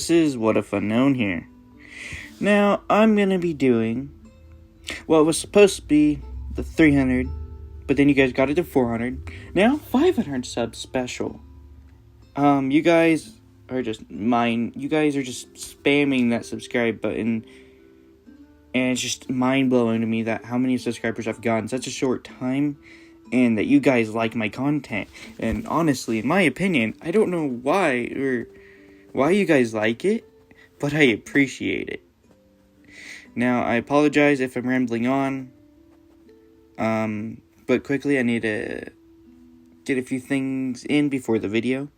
This is What If Unknown here. Now, I'm gonna be doing what was supposed to be the 300, but then you guys got it to 400. Now, 500 sub special. You guys are just spamming that subscribe button, and it's just mind-blowing to me that how many subscribers I've gotten in such a short time, and that you guys like my content. And honestly, in my opinion, I don't know why you guys like it, but I appreciate it. Now, I apologize if I'm rambling on, but quickly I need to get a few things in before the video.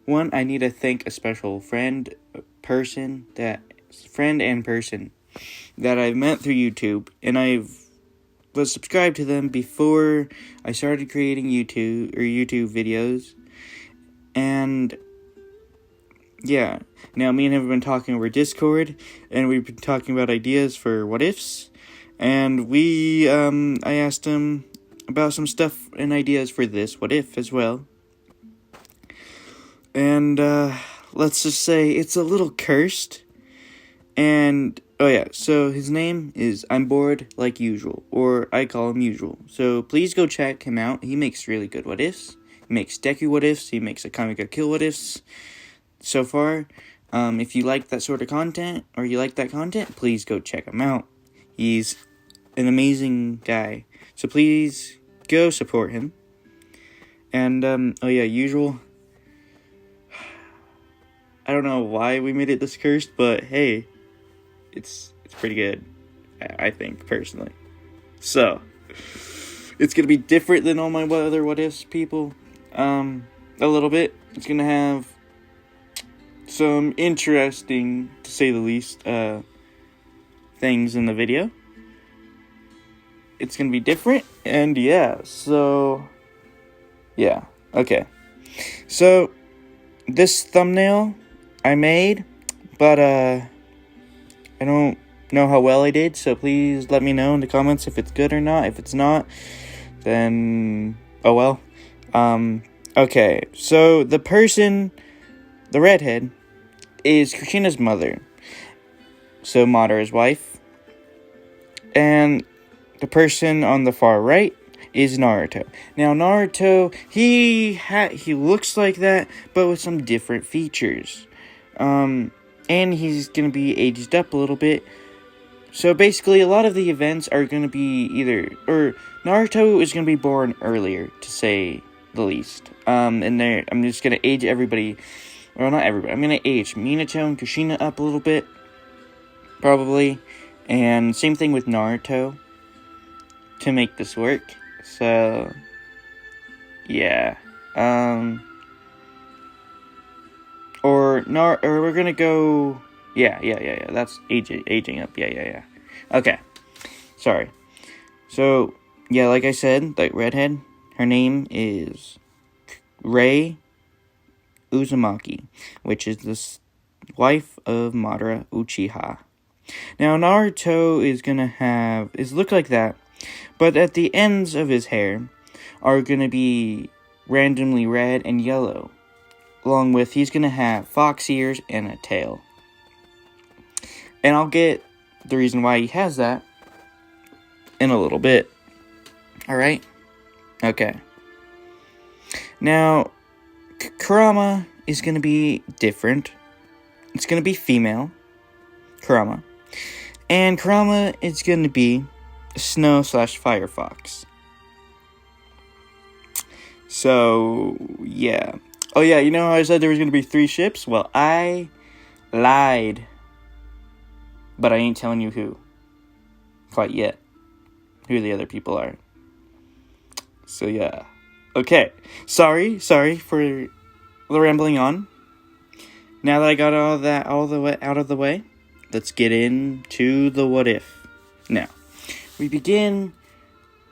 One, I need to thank a special friend and person that I've met through YouTube, and was subscribed to them before I started creating YouTube videos. And yeah, now me and him have been talking over Discord, and we've been talking about ideas for what ifs, and I asked him about some stuff and ideas for this what if as well. And let's just say it's a little cursed. And oh yeah, so his name is I'm Bored Like Usual, or I call him Usual. So please go check him out. He makes really good what ifs. He makes Deku what ifs. He makes a Kamika Kill what ifs. So far, if you like that sort of content, or you like that content, please go check him out. He's an amazing guy. So please go support him. And oh yeah, Usual. I don't know why we made it this cursed, but hey, it's pretty good, I think, personally. So, it's going to be different than all my other what-ifs, people, a little bit. It's going to have some interesting, to say the least, things in the video. It's going to be different, and yeah, okay. So, this thumbnail I made, but I don't know how well I did, so please let me know in the comments if it's good or not. If it's not, then oh well. Okay, so the redhead, is Kushina's mother, so Madara's wife, and the person on the far right is Naruto. Now Naruto, he looks like that, but with some different features. And he's going to be aged up a little bit. So basically, a lot of the events are going to be Naruto is going to be born earlier, to say the least. And I'm just going to age everybody, well, not everybody, I'm going to age Minato and Kushina up a little bit, probably. And same thing with Naruto, to make this work. So, yeah. Or we're gonna go. Yeah. That's aging up. Yeah. Okay. Sorry. So yeah, like I said, that redhead, her name is Rei Uzumaki, which is the wife of Madara Uchiha. Now Naruto is look like that, but at the ends of his hair are gonna be randomly red and yellow. Along with, he's going to have fox ears and a tail. And I'll get the reason why he has that in a little bit. Alright? Okay. Now, Kurama is going to be different. It's going to be female. Kurama. And Kurama is going to be a snow/fire fox. So, yeah. Oh yeah, you know how I said there was going to be 3 ships? Well, I lied. But I ain't telling you who. Quite yet. Who the other people are. So yeah. Okay. Sorry for the rambling on. Now that I got all that out of the way, let's get into the what if. Now, we begin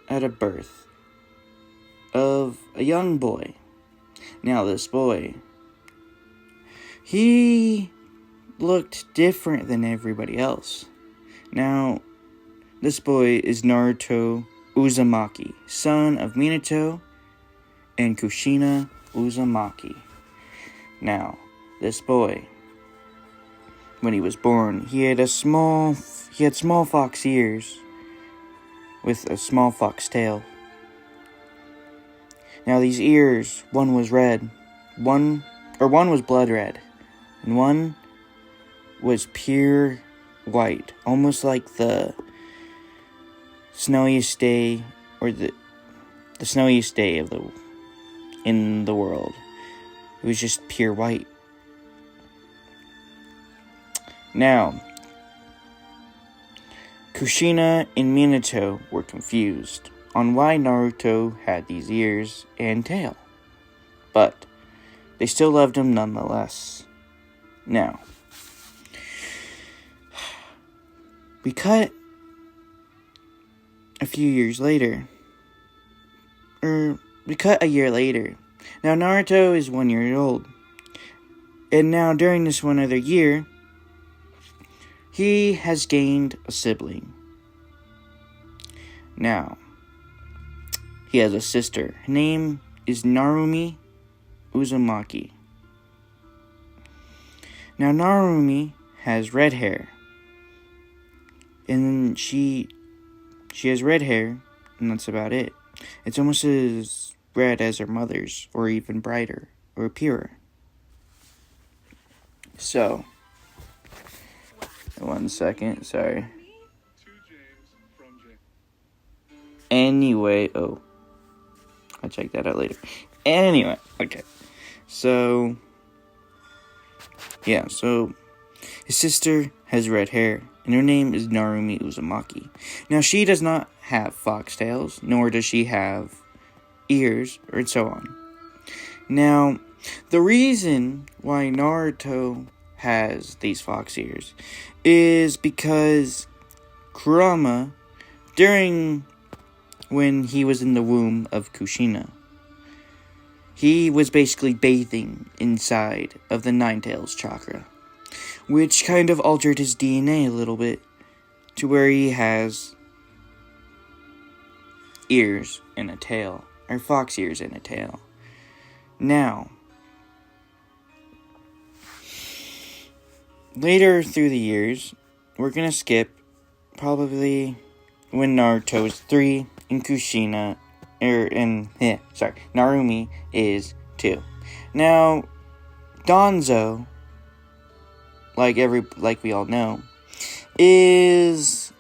at a birth of a young boy. Now, this boy, he looked different than everybody else. Now, this boy is Naruto Uzumaki, son of Minato and Kushina Uzumaki. Now, this boy when he was born, he had small fox ears with a small fox tail. Now these ears, one was red, one was blood red, and one was pure white, almost like the snowiest day, or the snowiest day in the world. It was just pure white. Now, Kushina and Minato were confused on why Naruto had these ears and tail, but they still loved him nonetheless. Now, we cut a year later. Now Naruto is 1 year old, and now during this one other year, he has gained a sibling. Now, he has a sister. Her name is Narumi Uzumaki. Now, Narumi has red hair. And she has red hair, and that's about it. It's almost as red as her mother's, or even brighter, or purer. So, 1 second, sorry. Anyway, I'll check that out later. Anyway, okay. So his sister has red hair, and her name is Narumi Uzumaki. Now, she does not have foxtails, nor does she have ears, or so on. Now, the reason why Naruto has these fox ears is because Kurama, when he was in the womb of Kushina, he was basically bathing inside of the Nine-Tails chakra, which kind of altered his DNA a little bit to where he has ears and a tail, or fox ears and a tail. Now, later through the years, we're gonna skip probably when Naruto is 3 and Narumi is 2. Now, Danzo, like we all know, is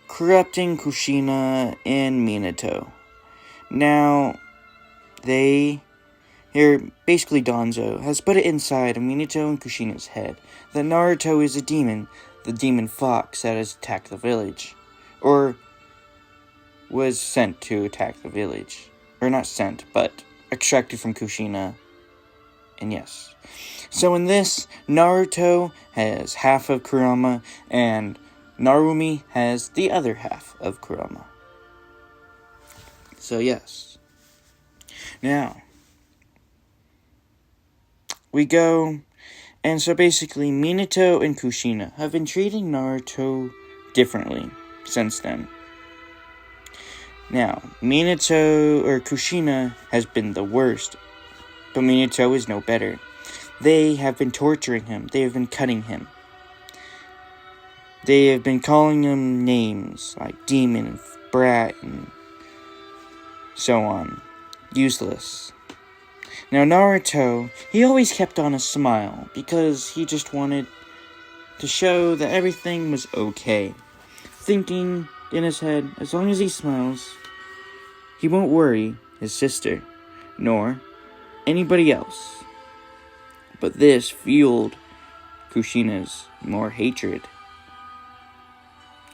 corrupting Kushina and Minato. Now, basically Danzo has put it inside of Minato and Kushina's head that Naruto is a demon, the demon fox that has attacked the village, or was sent to attack the village. Or not sent, but extracted from Kushina. And yes. So in this, Naruto has half of Kurama, and Narumi has the other half of Kurama. So yes. Now, we go, and so basically Minato and Kushina have been treating Naruto differently since then. Now, Kushina has been the worst, but Minato is no better. They have been torturing him. They have been cutting him. They have been calling him names like demon and brat and so on. Useless. Now, Naruto, he always kept on a smile because he just wanted to show that everything was okay. Thinking in his head, as long as he smiles, he won't worry his sister, nor anybody else. But this fueled Kushina's more hatred.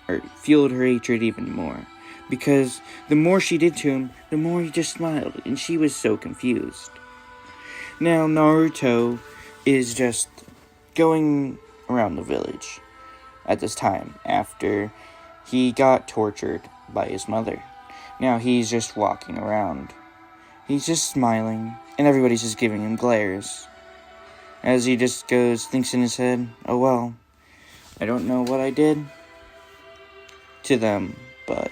Or fueled her hatred even more. Because the more she did to him, the more he just smiled, and she was so confused. Now Naruto is just going around the village at this time after he got tortured by his mother. Now he's just walking around. He's just smiling, and everybody's just giving him glares. As he just thinks in his head, oh well, I don't know what I did to them, but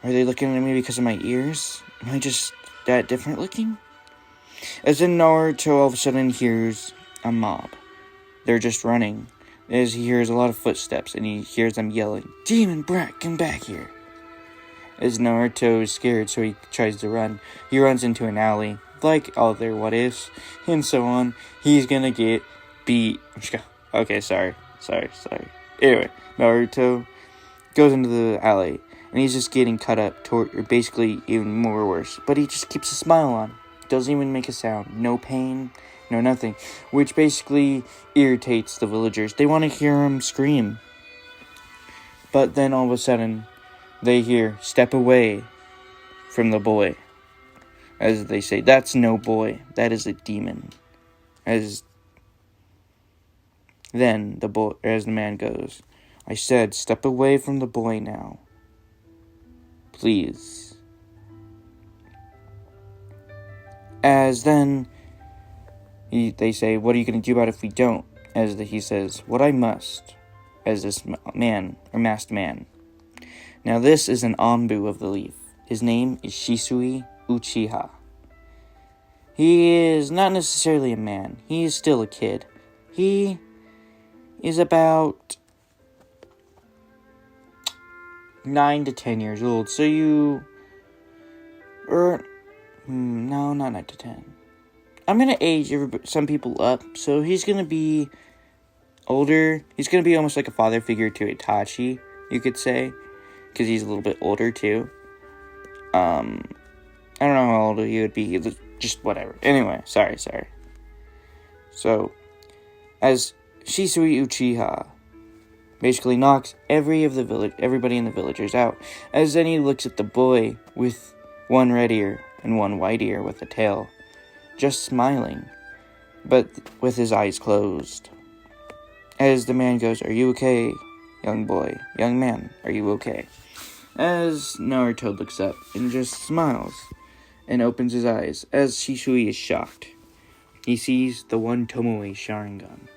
are they looking at me because of my ears? Am I just that different looking? As then Naruto all of a sudden hears a mob. they're just running. As he hears a lot of footsteps, and he hears them yelling, "Demon brat, come back here!" As Naruto is scared, so he tries to run. He runs into an alley, like all their what-ifs, and so on. He's gonna get beat. Okay, sorry. Anyway, Naruto goes into the alley, and he's just getting cut up, or basically even more worse. But he just keeps a smile on. Doesn't even make a sound. No pain, no nothing. Which basically irritates the villagers. They want to hear him scream. But then all of a sudden, they hear, "Step away from the boy." As they say, "That's no boy. That is a demon." As the man goes, "I said, step away from the boy now. Please." As then, they say, "What are you going to do about it if we don't?" As he says, "What I must," as this masked man. Now this is an Anbu of the leaf. His name is Shisui Uchiha. He is not necessarily a man. He is still a kid. He is about 9 to 10 years old. No, not 9 to 10. I'm going to age some people up. So he's going to be older. He's going to be almost like a father figure to Itachi, you could say. Because he's a little bit older too. I don't know how old he would be. Just whatever. Anyway, sorry. So, as Shisui Uchiha basically knocks everybody in the villagers out. As then he looks at the boy with one red ear and one white ear with a tail, just smiling, but with his eyes closed. As the man goes, "Are you okay, young man, are you okay?" As Naruto looks up and just smiles and opens his eyes, as Shisui is shocked. He sees the one Tomoe Sharingan.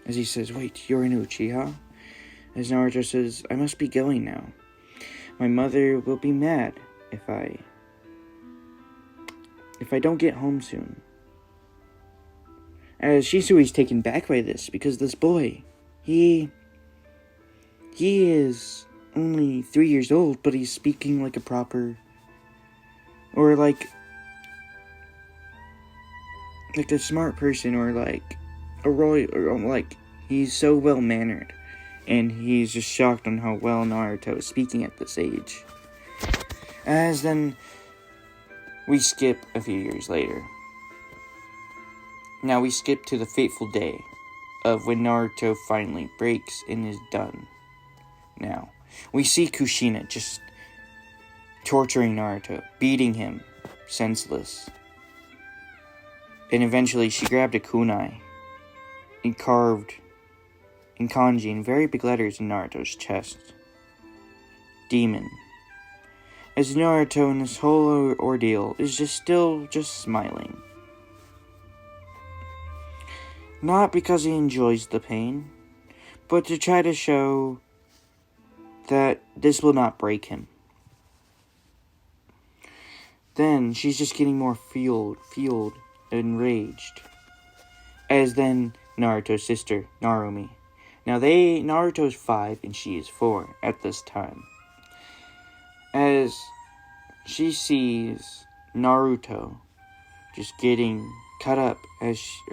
As he says, "Wait, you're an Uchiha?" As Naruto says, "I must be going now. My mother will be mad if I don't get home soon." As Shisui's taken back by this, because this boy, he is only 3 years old, but he's speaking like a proper, or like a smart person, or like a royal, or like he's so well mannered, and he's just shocked on how well Naruto is speaking at this age. As then we skip a few years later. Now we skip to the fateful day of when Naruto finally breaks and is done. Now, we see Kushina just torturing Naruto, beating him senseless. And eventually she grabbed a kunai and carved in kanji in very big letters in Naruto's chest, "Demon." As Naruto in this whole ordeal is still smiling. Not because he enjoys the pain, but to try to show that this will not break him. Then she's just getting more fueled, enraged. As then Naruto's sister, Narumi. Now Naruto's 5 and she is 4 at this time. As she sees Naruto just getting cut up,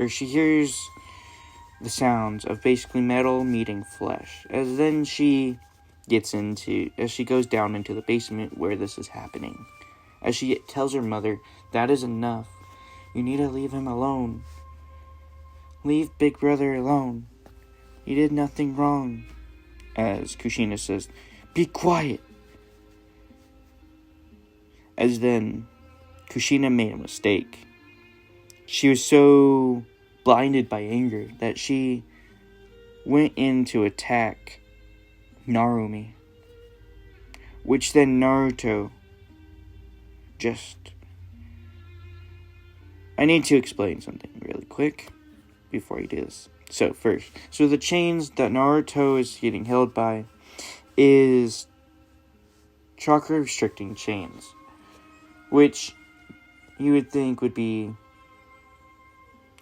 she hears the sounds of basically metal meeting flesh. As then she goes down into the basement where this is happening. As she tells her mother, "That is enough. You need to leave him alone. Leave Big Brother alone. He did nothing wrong." As Kushina says, "Be quiet." As then Kushina made a mistake. She was so blinded by anger that she went in to attack Narumi, which then Naruto I need to explain something really quick before you do this. So the chains that Naruto is getting held by is chakra restricting chains, which you would think would be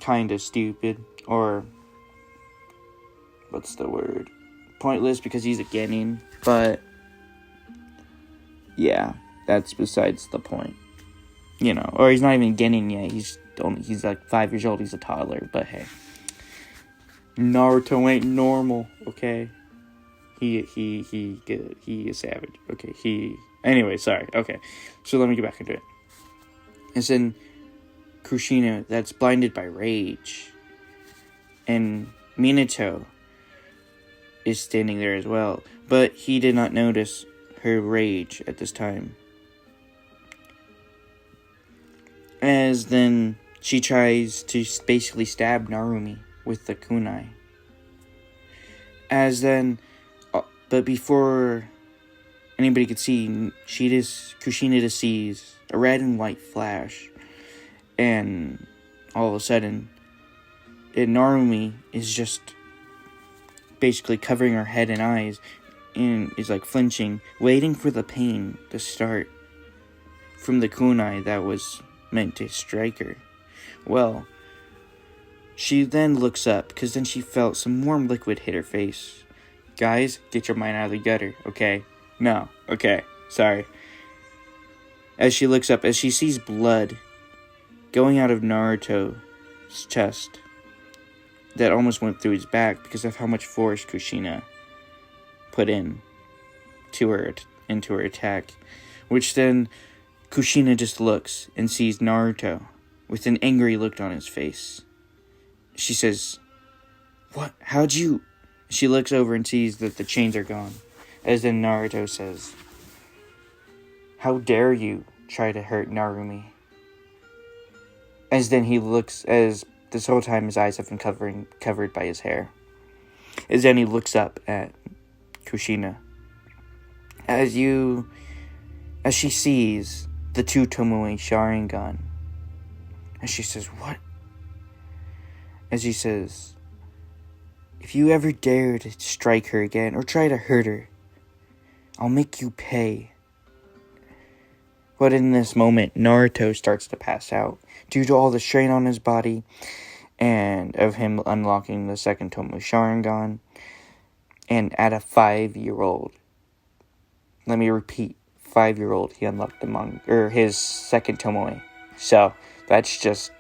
kind of stupid, or what's the word? Pointless because he's a genin, but yeah, that's besides the point. You know, or he's not even genin yet. He's like 5 years old. He's a toddler, but hey, Naruto ain't normal. Okay, he is savage. Okay, anyway, sorry. Okay, so let me get back into it. It's in Kushina that's blinded by rage, and Minato is standing there as well, but he did not notice her rage at this time. As then she tries to basically stab Narumi with the kunai. But before anybody could see, Kushina just sees a red and white flash, and all of a sudden, Narumi is just basically covering her head and eyes, and is like flinching, waiting for the pain to start from the kunai that was meant to strike her. Well, she then looks up, because then she felt some warm liquid hit her face. Guys, get your mind out of the gutter, okay? No, okay, sorry. As she looks up, as she sees blood going out of Naruto's chest that almost went through his back because of how much force Kushina put into her attack, which then Kushina just looks and sees Naruto with an angry look on his face. She says, "What? How'd you?" She looks over and sees that the chains are gone. As then Naruto says, "How dare you try to hurt Narumi?" As then he looks, as this whole time his eyes have been covered by his hair. As then he looks up at Kushina. As she sees the two Tomoe Sharingan. And she says, "What?" As he says, "If you ever dare to strike her again or try to hurt her, I'll make you pay." But in this moment, Naruto starts to pass out due to all the strain on his body and of him unlocking the second Tomoe Sharingan. And at a 5-year-old, let me repeat, 5-year-old, he unlocked his second Tomoe. So that's just,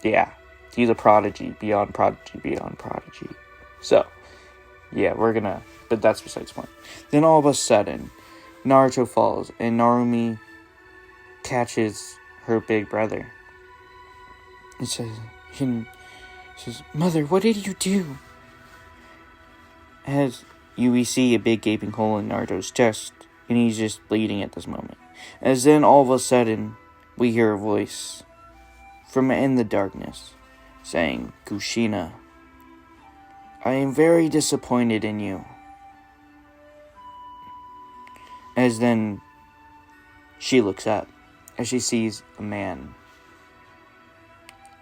yeah, he's a prodigy, beyond prodigy, beyond prodigy. So, yeah, but that's besides the point. Then all of a sudden, Naruto falls, and Narumi catches her big brother. And says, "Mother, what did you do?" As we see a big gaping hole in Naruto's chest, and he's just bleeding at this moment. As then all of a sudden, we hear a voice from in the darkness saying, "Kushina, I am very disappointed in you." As then she looks up, as she sees a man,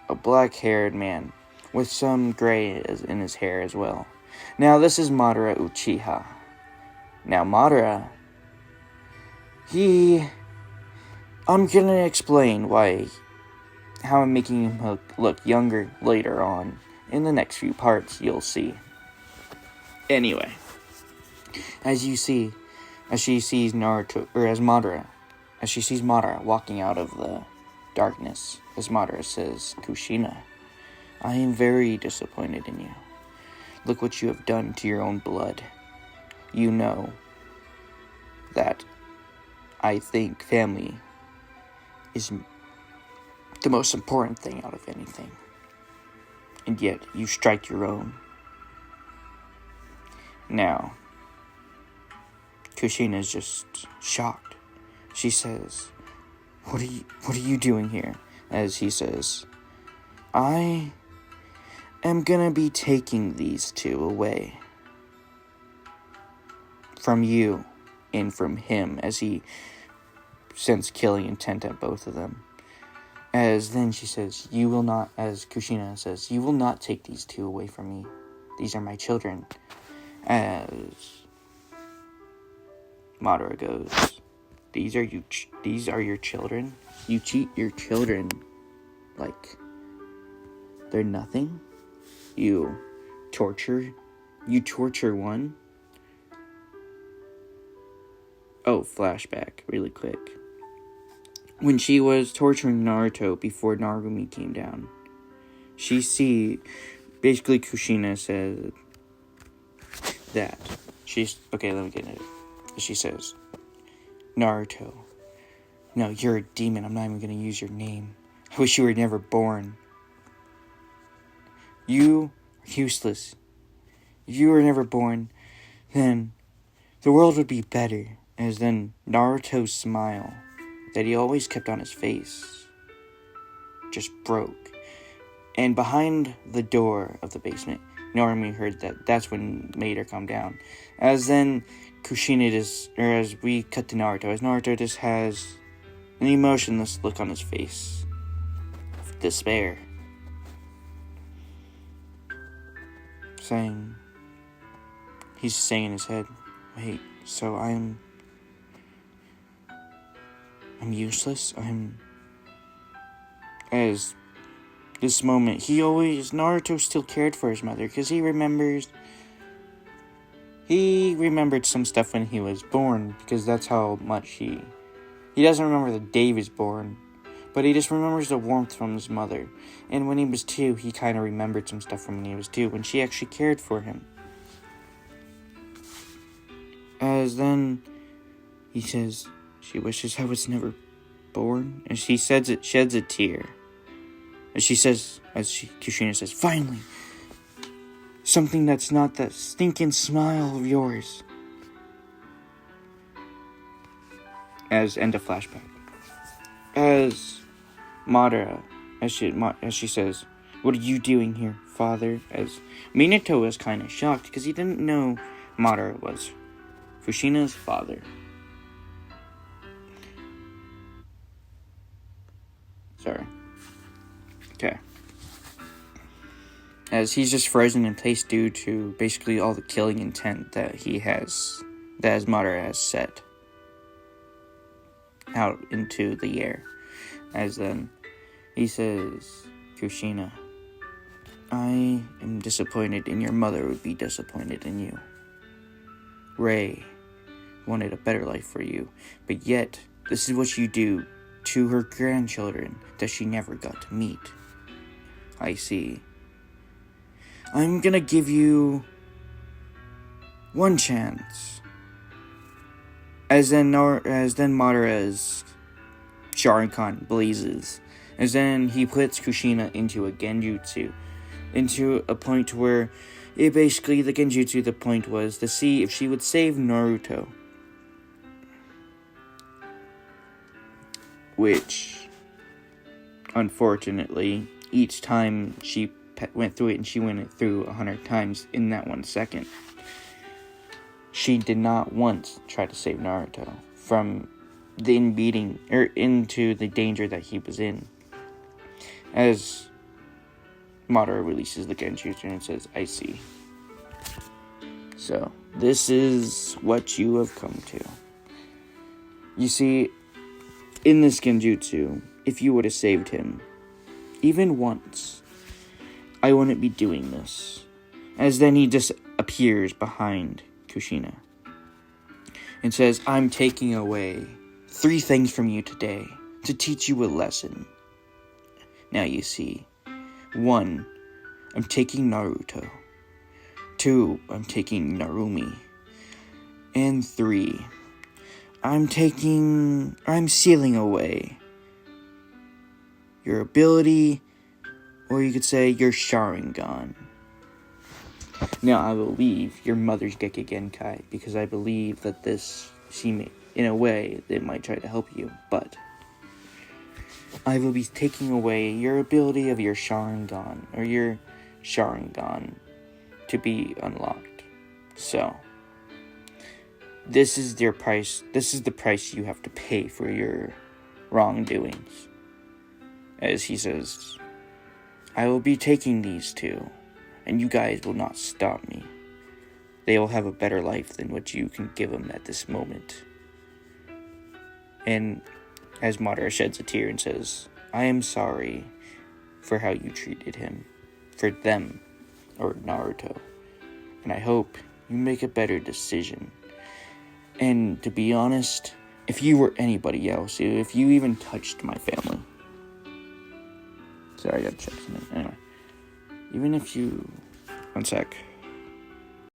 a black-haired man with some gray in his hair as well. Now this is Madara Uchiha. Now Madara, I'm gonna explain how I'm making him look younger later on. In the next few parts, you'll see. Anyway, as she sees Madara walking out of the darkness, as Madara says, "Kushina, I am very disappointed in you. Look what you have done to your own blood. You know that I think family is the most important thing out of anything. And yet, you strike your own." Now, Kushina is just shocked. She says, What are you doing here?" As he says, "I am gonna be taking these two away from you and from him," as he sends killing intent at both of them. As then she says, "You will not," as Kushina says, "You will not take these two away from me. These are my children." As Madara goes, These are your children? You treat your children like they're nothing? You torture You torture one? Oh, flashback, really quick. When she was torturing Naruto before Narumi came down, basically Kushina said that. Okay, let me get it. She says, Naruto, no, you're a demon, I'm not even gonna use your name. I wish you were never born. You are useless. If you were never born, then the world would be better. As then Naruto's smile that he always kept on his face just broke. And behind the door of the basement, Narumi heard that. That's when made her come down. As then Kushina as we cut to Naruto, as Naruto just has an emotionless look on his face of despair. He's saying in his head, wait, so I'm useless? As this moment, Naruto still cared for his mother, because he remembered some stuff when he was born, because that's how much he doesn't remember the day he was born, but he just remembers the warmth from his mother. And when he was 2, he kind of remembered some stuff from when he was 2, when she actually cared for him. As then he says, she wishes I was never born, and she sheds a tear. Kushina says, finally, something that's not that stinking smile of yours. As end of flashback. As Madara, as she says, what are you doing here, father? As Minato was kind of shocked because he didn't know Madara was Kushina's father. Sorry. Okay. As he's just frozen in place due to basically all the killing intent that Madara has set out into the air. As then he says, Kushina, I am disappointed, and your mother would be disappointed in you. Rei wanted a better life for you, but yet this is what you do to her grandchildren that she never got to meet. I see. I'm gonna give you one chance. As then Madara's Sharingan blazes. As then he puts Kushina into a genjutsu. Into a point where the genjutsu, the point was to see if she would save Naruto. Which, unfortunately, each time she went through it, and she went through 100 times in that 1 second, she did not once try to save Naruto from into the danger that he was in. As Madara releases the genjutsu and says, I see. So, this is what you have come to. You see, in this genjutsu, if you would have saved him, even once, I wouldn't be doing this. As then he just appears behind Kushina and says, I'm taking away 3 things from you today to teach you a lesson. Now you see, 1, I'm taking Naruto. 2, I'm taking Narumi. And 3, I'm sealing away your ability, or you could say your Sharingan. Now, I believe your mother's Gekkei Genkai, because I believe that in a way, it might try to help you, but I will be taking away your ability of your Sharingan, or your Sharingan, to be unlocked. So, this is the price you have to pay for your wrongdoings. As he says, I will be taking these 2, and you guys will not stop me. They will have a better life than what you can give them at this moment. And as Madara sheds a tear and says, I am sorry for how you treated him. For them, or Naruto. and I hope you make a better decision. And to be honest, if you were anybody else, if you even touched my family, sorry, I gotta check something. Anyway, even if you, one sec.